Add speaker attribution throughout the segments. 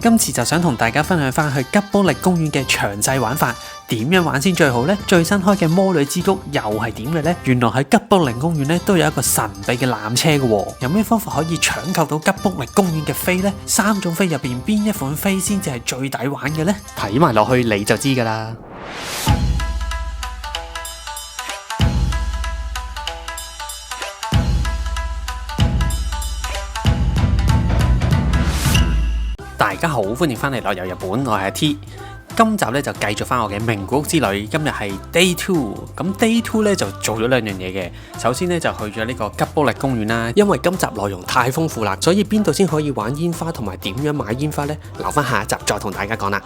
Speaker 1: 今次就想同大家分享翻去吉卜力公園嘅詳細玩法，點樣玩先最好呢？最新開嘅魔女之谷又係點嘅呢？原來喺吉卜力公園咧都有一個神秘嘅纜車嘅喎，有咩方法可以搶購到吉卜力公園嘅飛呢？3種飛入邊邊一款飛先至係最抵玩嘅呢？
Speaker 2: 睇埋落去你就知㗎啦。
Speaker 1: 大家好，歡迎翻嚟樂遊日本，我係阿 T。今集咧就繼續翻我嘅名古屋之旅，今日係 Day 2。咁 Day 2咧就做咗2樣嘢嘅。首先咧就去咗呢個吉卜力公園啦，
Speaker 2: 因為今集內容太豐富啦，所以邊度先可以玩煙花同埋點樣買煙花呢？留翻下一集再同大家講啦。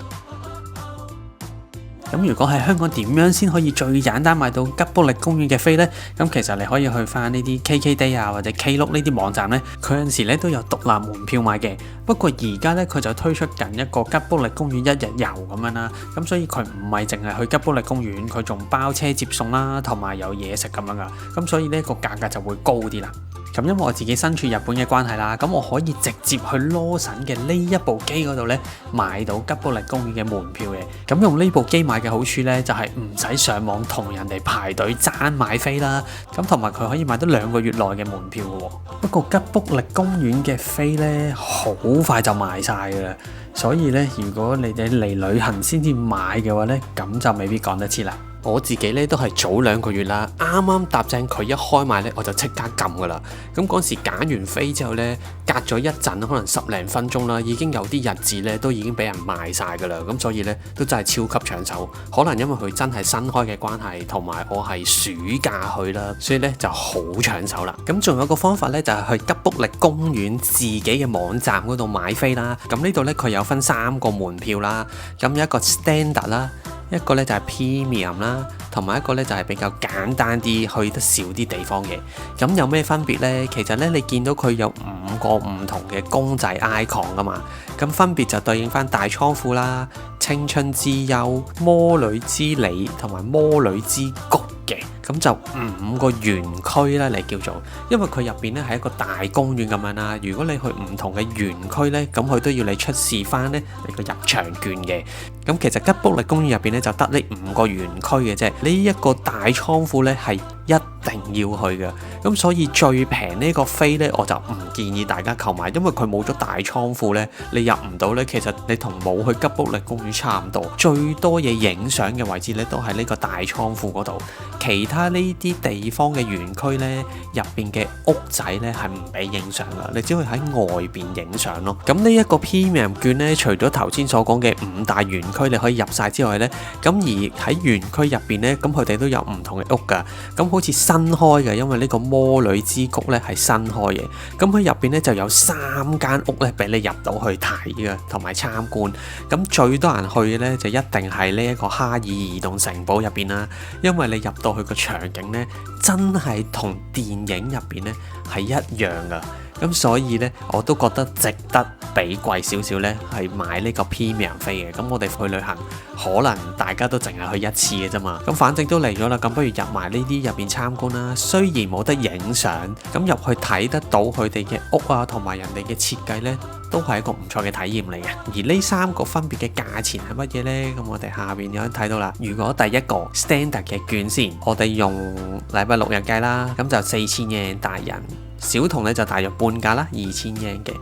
Speaker 1: 咁如果喺香港點樣先可以最簡單買到吉卜力公園嘅飛呢？咁其實你可以去翻呢啲 KKday 啊或者 Klook 呢啲網站呢，佢有陣時咧都有獨立門票買嘅。不過而家呢，佢就推出緊一個吉卜力公園一日遊咁樣啦，咁所以佢唔係淨係去吉卜力公園，佢仲包車接送啦，同埋有嘢食咁樣噶。咁所以呢個價格就會高啲啦。咁因為我自己身處日本嘅關係啦，咁我可以直接去羅森嘅呢一部機嗰度呢買到吉卜力公園嘅門票嘅。咁用呢部機買嘅好處呢，就係唔使上網同人哋排隊爭買飛啦。咁同埋佢可以買到2個月內嘅門票嘅喎。不過吉卜力公園嘅飛呢，好快就賣晒㗎啦。所以呢，如果你哋嚟旅行先至買嘅話呢，咁就未必趕得切啦。
Speaker 2: 我自己咧都係早2個月啦，啱啱搭正佢一開賣咧，我就即刻撳噶啦。咁嗰時揀完飛之後咧，隔咗一陣，可能10零分鐘啦，已經有啲日子咧都已經俾人賣晒噶啦。咁所以咧都真係超級搶手。可能因為佢真係新開嘅關係，同埋我係暑假去啦，所以咧就好搶手啦。咁仲有個方法咧，就係去吉卜力公園自己嘅網站嗰度買飛啦。咁呢度咧佢有分3個門票啦，咁有一個 standard 啦。一個咧就係 premium 啦，同埋一個咧就係比較簡單啲，去得少啲地方嘅。咁有咩分別呢？其實咧你見到佢有5個唔同嘅公仔 icon 噶嘛，咁分別就對應翻大倉庫啦、青春之丘、魔女之里同埋魔女之谷嘅。咁就5個園區啦，你叫做，因為佢入邊咧係一個大公園咁樣啦。如果你去唔同嘅園區咧，咁佢都要你出示翻咧你個入場券嘅。咁其實吉卜力公園入邊咧就得呢5個園區嘅啫。呢一個大倉庫咧係一定要去嘅。咁所以最平呢個飛咧，我就唔建議大家購買，因為佢冇咗大倉庫咧，你入唔到咧。其實你同冇去吉卜力公園差唔多，最多嘢影相嘅位置咧都係呢個大倉庫嗰度。其他呢啲地方嘅園區呢，入邊嘅屋仔呢係唔俾影相噶，你只可以喺外邊影相咯。咁呢一個 Premium 券呢，除咗頭先所講嘅5大園區你可以入晒之外呢，咁而喺園區入邊呢，咁佢哋都有唔同嘅屋噶。咁好似新開嘅，因為呢個魔女之谷呢係新開嘅，咁佢入邊呢就有3間屋呢俾你入到去睇嘅，同埋參觀。咁最多人去嘅呢，就一定係呢一個哈爾移動城堡入邊啦，因為你入到去個場景呢，真係同電影入邊呢係一樣噶，咁所以呢，我都覺得值得俾貴少少呢係買呢個 Premium 飛嘅。咁我哋去旅行可能大家都淨係去一次嘅啫嘛，咁反正都嚟咗啦，咁不如入埋呢啲入邊參觀啦。雖然冇得影相，咁入去睇得到佢哋嘅屋啊，同埋人哋嘅設計呢，都係一個唔錯嘅體驗嚟嘅。而呢3個分別嘅價錢係乜嘢呢？咁我哋下邊有得睇到啦。如果第一個 Standard 嘅券先，我哋用禮拜6日計啦，咁就4000yen大人，小童咧就大約半價啦，2000 yen嘅。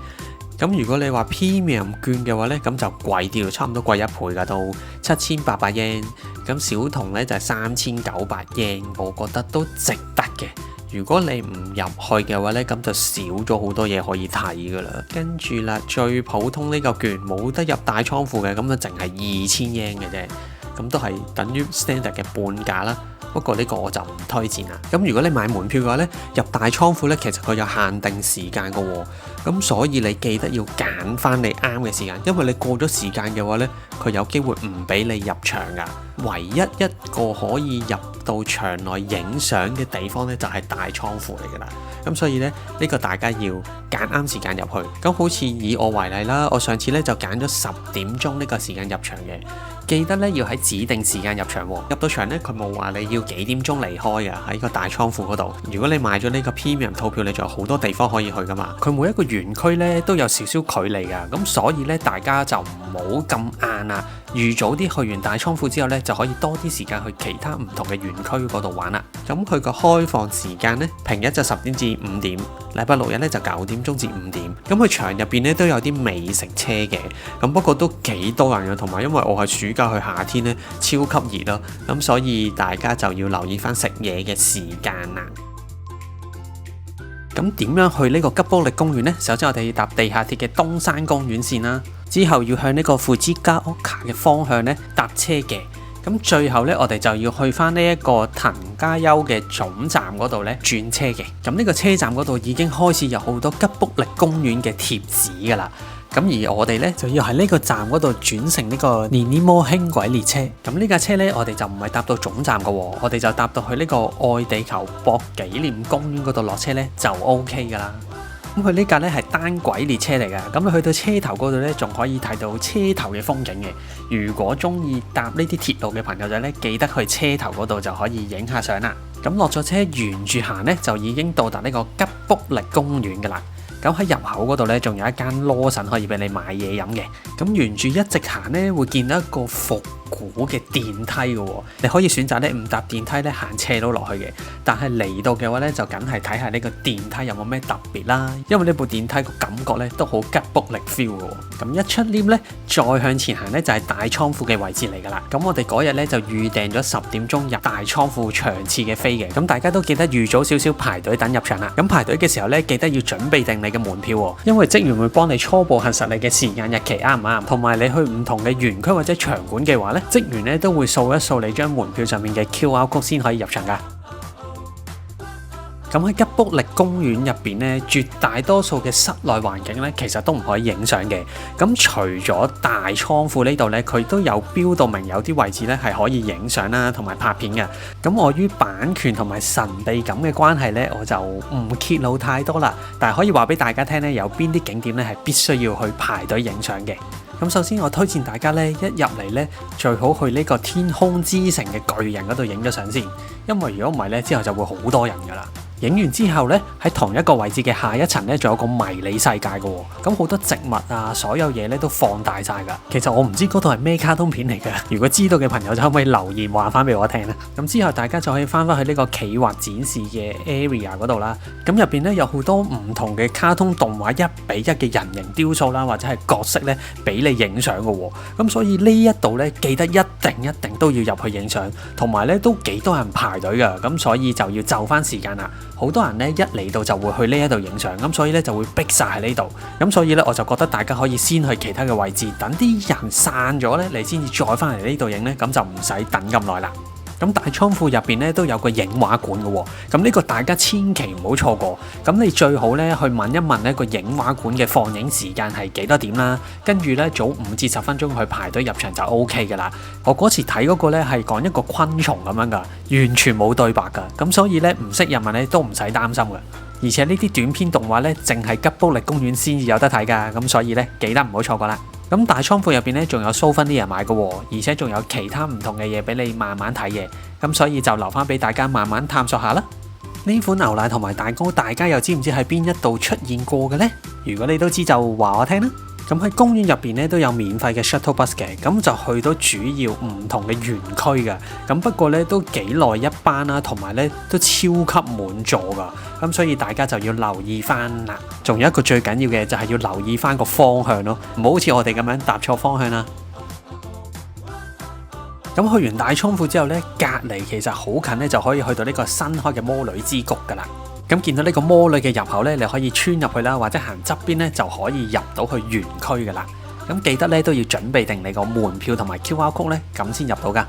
Speaker 2: 咁如果你話 Premium 券嘅話呢，咁就貴啲，差唔多貴1倍噶，到7800 yen。咁小童咧就係3900 yen，我覺得都值得嘅。如果你唔入去嘅話呢，咁就少咗好多嘢可以睇噶啦。跟住啦，最普通呢個券冇得入大倉庫嘅，咁就淨係2000 yen嘅啫，咁都係等於 Standard 嘅半價啦。不過呢個我就唔推薦啦。咁如果你買門票嘅話呢，入大倉庫呢，其實佢有限定時間嘅喎。咁所以你記得要揀翻你啱嘅時間，因為你過咗時間嘅話呢，佢有機會唔俾你入場噶。唯一一個可以入到場內影相嘅地方呢，就係大倉庫嚟噶啦。咁所以呢，呢個大家要揀啱時間入去。咁好似以我為例啦，我上次呢就揀咗10點鐘呢個時間入場嘅。
Speaker 1: 記得咧要喺指定時間入場喎。入到場咧，佢冇話你要幾點鐘離開㗎，喺個大倉庫嗰度。如果你買咗呢個 Premium 套票，你仲有好多地方可以去㗎嘛。佢每一個園區咧都有少少距離㗎，咁所以咧大家就唔好咁晏啊，預早啲去完大倉庫之後咧，就可以多啲時間去其他唔同嘅園區嗰度玩啦。咁佢個開放時間咧，平日就10點至5點，禮拜六日咧就9點鐘至5點。咁佢場入邊咧都有啲美食車嘅，咁不過都幾多人嘅，同埋因為我係暑假去夏天咧，超級熱咯，咁所以大家就要留意翻食嘢嘅時間啦。咁點樣去呢個吉卜力公園呢？首先我哋要搭地下鐵嘅東山公園線啦，之後要向呢個富士加屋卡嘅方向咧搭車嘅。咁最後咧，我哋就要去翻呢一個藤加丘嘅總站嗰度咧轉車嘅。咁呢個車站嗰度已經開始有好多吉卜力公園嘅貼紙噶啦。咁而我哋咧就要喺呢個站嗰度轉乘呢個尼尼摩輕軌列車。咁呢架車咧，我哋就唔係搭到總站噶，我哋就搭到去呢個愛地球博紀念公園嗰度落車咧就 OK 噶啦。咁佢呢架咧係單軌列車嚟㗎，咁你去到車頭嗰度咧，仲可以睇到車頭嘅風景嘅。如果中意搭呢啲鐵路嘅朋友仔咧，記得去車頭嗰度就可以影下相啦。咁落咗車沿住行咧，就已經到達呢個吉卜力公園㗎啦。咁喺入口嗰度咧，仲有一間羅神可以俾你買嘢飲嘅。咁沿住一直行咧，會見到一個復古嘅電梯嘅喎。你可以選擇咧唔搭電梯咧行斜路落去嘅，但係嚟到嘅話咧，就梗係睇下呢個電梯有冇咩特別啦。因為呢部電梯個感覺咧都好吉卜力 feel 嘅喎。咁一出 lift 咧，再向前行咧就係大倉庫嘅位置嚟㗎啦。咁我哋嗰日咧就預訂咗10點鐘入大倉庫場次嘅飛嘅。咁大家都記得預早少少排隊等入場啦。咁排隊嘅時候咧，記得要準備定你嘅門票喎，因為職員會幫你初步核實你嘅時間日期啱唔啱，同埋你去唔同嘅園區或者場館嘅話咧，職員咧都會掃一掃你張門票上面嘅 QR code 先可以入場㗎。咁喺吉卜力公園入邊咧，絕大多數嘅室內環境咧，其實都唔可以影相嘅。咁除咗大倉庫呢度咧，佢都有標到明有啲位置咧係可以影相啦，同埋拍片嘅。咁礙於版權同埋神秘感嘅關係咧，我就唔揭露太多啦。但係可以話俾大家聽咧，有邊啲景點咧係必須要去排隊影相嘅。咁首先我推薦大家咧，一入嚟咧最好去呢個天空之城嘅巨人嗰度影咗相先，因為如果唔係咧，之後就會好多人㗎啦。影完之後咧，喺同一個位置嘅下一層咧，仲有個迷你世界嘅喎。咁好多植物啊，所有嘢咧都放大晒㗎。其實我唔知嗰度係咩卡通片嚟嘅。如果知道嘅朋友就可唔可以留言話翻俾我聽咧？咁之後大家就可以翻返去呢個企劃展示嘅 area 嗰度啦。咁入邊咧有好多唔同嘅卡通動畫1比1嘅人形雕塑啦，或者係角色咧俾你影相嘅喎。咁所以呢一度咧記得一定都要入去影相，同埋咧都幾多人排隊㗎。咁所以就要就翻時間啦。好多人咧一嚟到就會去呢一度影相，咁所以咧就會逼晒喺呢度，咁所以咧我就覺得大家可以先去其他嘅位置，等啲人散咗咧，你先至再翻嚟呢度影咧，咁就唔使等咁耐啦。咁大倉庫入邊咧都有個影畫館嘅喎，咁呢個大家千祈唔好錯過。咁你最好咧去問一問呢個影畫館嘅放映時間係幾多點啦，跟住咧早5至10分鐘去排隊入場就 OK 㗎啦。我嗰次睇嗰個咧係講一個昆蟲咁樣㗎，完全冇對白㗎，咁所以咧唔識日文咧都唔使擔心㗎。而且呢啲短片動畫咧淨係吉卜力公園先至有得睇㗎，咁所以咧記得唔好錯過啦。咁大倉庫入邊咧仲有souvenir買嘅喎，而且仲有其他唔同嘅嘢俾你慢慢睇嘅，咁所以就留翻俾大家慢慢探索下啦。呢款牛奶同埋蛋糕，大家又知唔知喺邊一度出現過嘅呢？如果你都知就話我聽啦。咁喺公園入邊咧都有免費嘅 shuttle bus 嘅，咁就去到主要唔同嘅園區嘅。咁不過咧都幾耐一班啦，同埋咧都超級滿座噶。咁所以大家就要留意翻啦。仲有一個最緊要嘅就係要留意翻個方向咯，唔好好似我哋咁樣搭錯方向啦。咁去完大倉庫之後咧，隔離其實好近咧就可以去到呢個新開嘅魔女之谷噶啦。咁見到呢個魔女嘅入口咧，你可以穿入去啦，或者行側邊咧就可以入到去園區噶啦。咁記得咧都要準備定你個門票同埋 QR code 咧，咁先入到噶。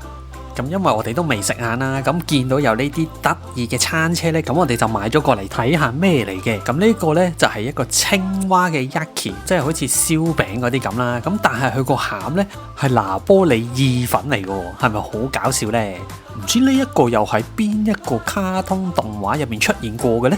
Speaker 1: 咁因為我哋都未食晏啦，咁見到有呢啲得意嘅餐車咧，咁我哋就買咗過嚟睇下咩嚟嘅。咁呢個咧就係一個青蛙嘅 yaki，即係好似燒餅嗰啲咁啦。咁但係佢個餡咧係拿波里意粉嚟嘅喎，係咪好搞笑咧？唔知呢一個又係邊一個卡通動畫入面出現過嘅呢？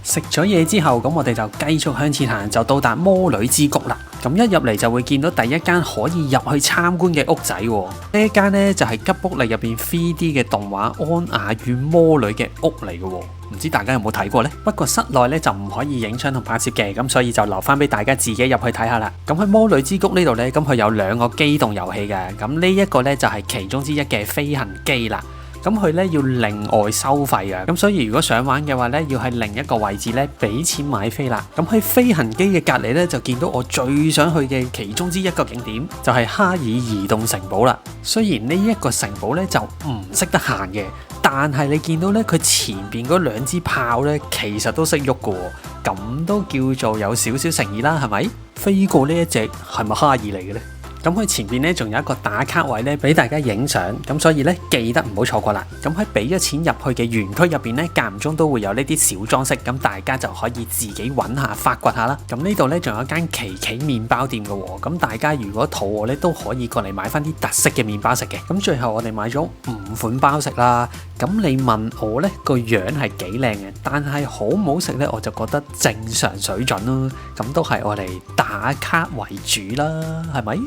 Speaker 1: 食咗嘢之後，咁我哋就繼續向前行，就到達魔女之谷啦。咁一入嚟就會見到第一間可以入去參觀嘅屋仔喎。呢一間呢，就係吉卜力入邊 3D 嘅動畫《安雅與魔女》嘅屋嚟嘅喎，唔知大家有冇睇過呢？不過室內呢，就唔可以影相同拍攝嘅，咁所以就留翻俾大家自己入去睇下啦。咁喺魔女之谷呢度呢，咁佢有2個機動遊戲嘅，咁呢一個呢，就係其中之一嘅飛行機啦。咁佢咧要另外收費嘅，咁所以如果想玩嘅話咧，要喺另一個位置咧俾錢買飛啦。咁喺飛行機嘅隔離咧，就見到我最想去嘅其中之一個景點，就係哈爾移動城堡啦。雖然呢一個城堡咧就唔識得行嘅，但係你見到咧佢前邊嗰2支炮咧，其實都識喐嘅喎，咁都叫做有少少誠意啦，係咪？飛過呢一隻係咪哈爾嚟嘅咧？咁佢前邊咧仲有一個打卡位咧，俾大家影相，咁所以咧記得唔好錯過啦。咁喺俾咗錢入去嘅園區入邊咧，間唔中都會有呢啲小裝飾，咁大家就可以自己揾下發掘下啦。咁呢度咧仲有間奇奇麵包店嘅喎，咁大家如果肚餓咧都可以過嚟買翻啲特色嘅麵包食嘅。咁最後我哋買咗5款包食啦。咁你問我咧個樣係幾靚嘅，但係好唔好食咧我就覺得正常水準咯。咁都係我哋打卡為主啦，係咪？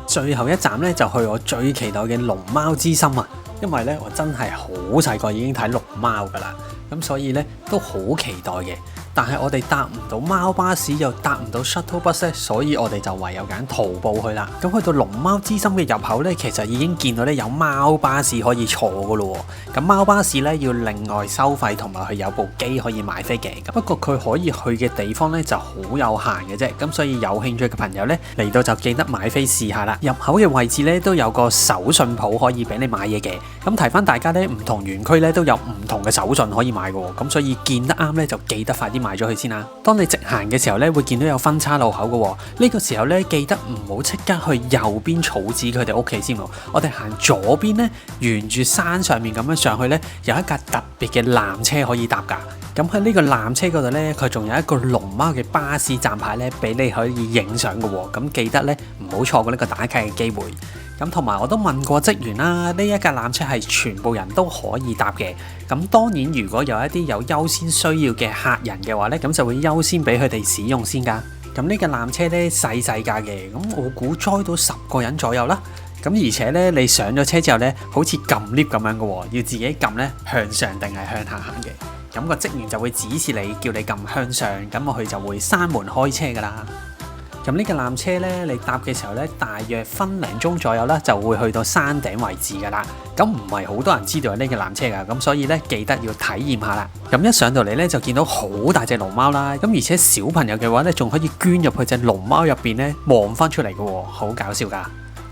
Speaker 1: 最後一站咧就去我最期待嘅龍貓之森啊！因為咧我真係好細個已經睇龍貓噶啦，咁所以咧都好期待嘅。但係我哋搭唔到貓巴士又搭唔到 shuttle bus 咧，所以我哋就唯有揀徒步去啦。咁去到龍貓之森嘅入口咧，其實已經見到咧有貓巴士可以坐噶咯喎。咁貓巴士咧要另外收費，同埋佢有部機可以買飛嘅。不過佢可以去嘅地方咧就好有限嘅啫。咁所以有興趣嘅朋友咧嚟到就記得買飛試下啦。入口嘅位置咧都有個手信鋪可以俾你買嘢嘅。咁提翻大家咧，唔同園區咧都有唔同嘅手信可以買嘅喎。咁所以見得啱咧就記得快啲買咗佢先啦。當你直行嘅時候咧，會見到有分叉路口嘅喎。呢個時候咧，記得唔好即刻去右邊草子佢哋屋企先喎。我哋行左邊咧，沿住山上面咁樣上去咧，有一架特別嘅纜車可以搭㗎。咁喺呢個纜車嗰度咧，佢仲有一個龍貓嘅巴士站牌咧，俾你可以影相嘅喎。咁記得咧，唔好錯過呢個打卡嘅機會。咁同埋我都問過職員啦，呢一架纜車係全部人都可以搭嘅。咁當然如果有一啲有優先需要嘅客人嘅話咧，咁就會優先俾佢哋使用先㗎。咁呢架纜車咧細細架嘅，咁我估載到10個人左右啦。咁而且咧，你上咗車之後咧，好似撳 lift 咁樣嘅喎，要自己撳咧向上定係向下行嘅。咁個職員就會指示你，叫你撳向上，咁佢就會閂門開車㗎啦。咁呢個纜車咧，你搭嘅時候咧，大約分零鐘左右啦，就會去到山頂位置㗎啦。咁唔係好多人知道有呢個纜車㗎，咁所以咧記得要體驗下啦。咁一上到嚟咧，就見到好大隻龍貓啦。咁而且小朋友嘅話咧，仲可以捐入去隻龍貓入邊咧，望翻出嚟嘅喎，好搞笑㗎。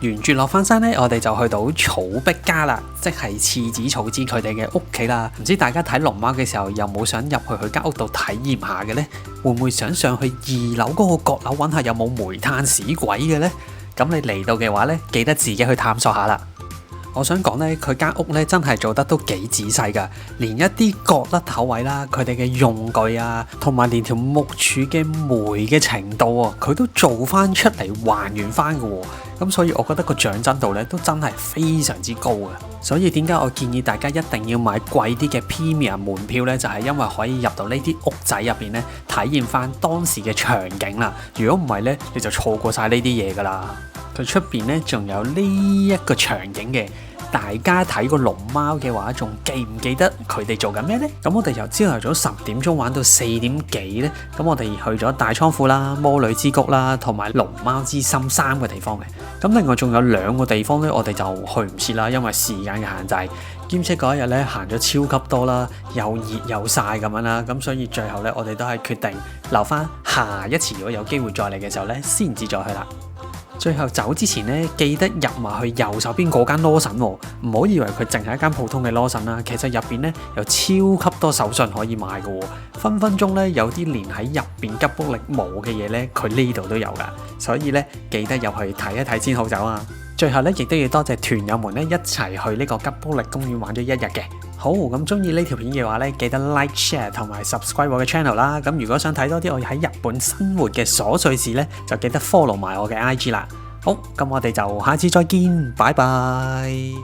Speaker 1: 沿住落翻山咧，我哋就去到草壁家啦，即係廁紙草紙佢哋嘅屋企啦。唔知大家睇龍貓嘅時候，有冇想入去佢間屋度體驗下嘅呢？會唔會想上去2樓嗰個閣樓揾下有冇煤炭屎鬼嘅呢？咁你嚟到嘅話咧，記得自己去探索下啦。我想講咧，佢間屋咧真係做得都幾仔細㗎，連一啲角落頭位啦，佢哋嘅用具啊，同埋連條木柱嘅煤嘅程度啊，佢都做翻出嚟還原翻嘅喎。咁所以我覺得個獎真度咧都真係非常之高嘅。所以點解我建議大家一定要買貴啲嘅 Premium 門票咧？就係因為可以入到呢啲屋仔入邊咧，體驗翻當時嘅場景啦。如果唔係咧，你就錯過晒呢啲嘢㗎啦。佢出邊咧仲有呢一個場景嘅，大家睇個龍貓嘅話，仲記唔記得佢哋做緊咩呢？咁我哋由朝頭早10點鐘玩到4點幾呢，咁我哋去咗大倉庫啦、魔女之谷啦，同埋龍貓之森3個地方嘅。咁另外仲有2個地方呢，我哋就去唔切啦，因為時間嘅限制。兼且嗰一日咧行咗超級多啦，又熱又曬咁樣啦，咁所以最後咧我哋都係決定留翻下一次，如果有機會再嚟嘅時候咧，先至再去啦。最後走之前咧，記得入埋去右手邊嗰間羅神喎，唔好以為佢淨係一間普通嘅羅神啦，其實入邊咧有超級多手信可以買嘅喎，分分鐘咧有啲連喺入邊吉卜力冇嘅嘢咧，佢呢度都有噶，所以咧記得入去睇一睇先好走啊！最後咧，亦都要多謝團友們咧一齊去呢個吉卜力公園玩咗1日嘅。好，咁中意呢條片嘅話咧，記得 like、share 同埋 subscribe 我嘅 channel 啦。咁如果想睇多啲我喺日本生活嘅瑣碎事咧，就記得 follow 埋我嘅 IG 啦。好，咁我哋就下次再見，拜拜。